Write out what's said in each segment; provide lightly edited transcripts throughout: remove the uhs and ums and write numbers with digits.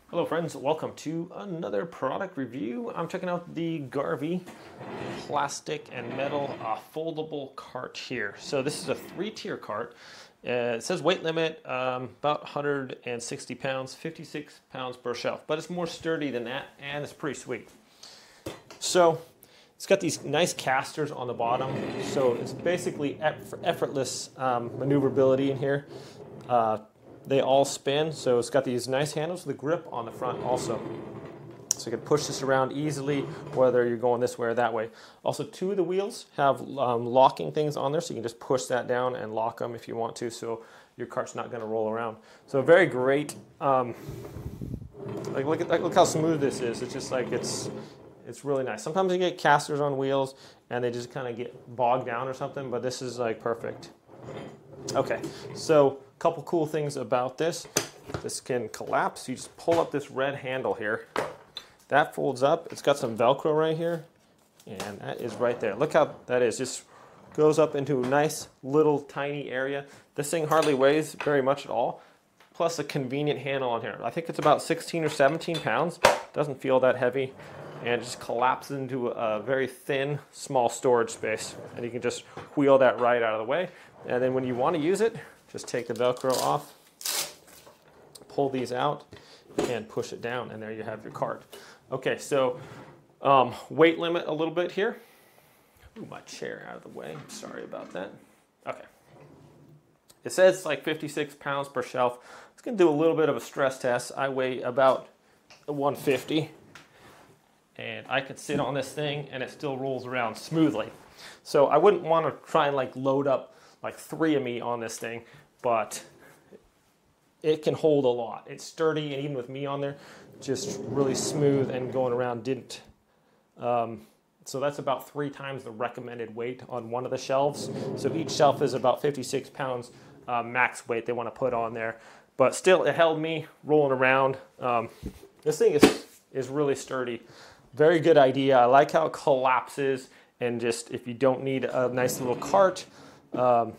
Hello friends, welcome to another product review. I'm checking out the Garvee plastic and metal foldable cart here. So this is a 3-tier cart. It says weight limit about 160 pounds, 56 pounds per shelf, but it's more sturdy than that and it's pretty sweet. So it's got these nice casters on the bottom, so it's basically effortless maneuverability in here. They all spin, so it's got these nice handles with a grip on the front also. So you can push this around easily, whether you're going this way or that way. Also, 2 of the wheels have locking things on there, so you can just push that down and lock them if you want to, so your cart's not going to roll around. So very great. Look how smooth this is. It's just like it's really nice. Sometimes you get casters on wheels and they just kind of get bogged down or something, but this is like perfect. Okay, so a couple cool things about this. This can collapse. You just pull up this red handle here. That folds up. It's got some Velcro right here, and that is right there. Look how that is. Just goes up into a nice little tiny area. This thing hardly weighs very much at all. Plus a convenient handle on here. I think it's about 16 or 17 pounds. Doesn't feel that heavy, and it just collapses into a very thin, small storage space. And you can just wheel that right out of the way. And then when you want to use it, just take the Velcro off, pull these out, and push it down, and there you have your cart. Okay, so weight limit a little bit here. Move my chair out of the way. Sorry about that. Okay. It says it's like 56 pounds per shelf. It's going to do a little bit of a stress test. I weigh about 150, and I could sit on this thing, and it still rolls around smoothly. So I wouldn't want to try and like load up like 3 of me on this thing, but it can hold a lot. It's sturdy, and even with me on there, just really smooth and going around didn't. So that's about 3 times the recommended weight on one of the shelves. So each shelf is about 56 pounds max weight they want to put on there. But still, it held me rolling around. This thing is really sturdy. Very good idea. I like how it collapses, and just if you don't need a nice little cart, you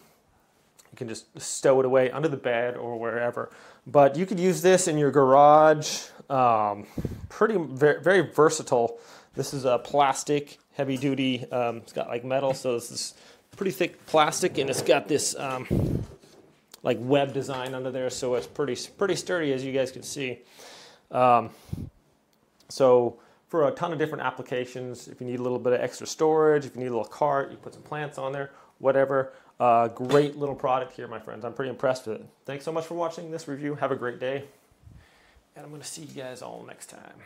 can just stow it away under the bed or wherever. But you could use this in your garage. Very versatile. This is a plastic, heavy duty. It's got like metal, so this is pretty thick plastic, and it's got this like web design under there, so it's pretty sturdy, as you guys can see. So for a ton of different applications, if you need a little bit of extra storage, if you need a little cart, you put some plants on there, whatever. Great little product here, my friends. I'm pretty impressed with it. Thanks so much for watching this review. Have a great day, and I'm going to see you guys all next time.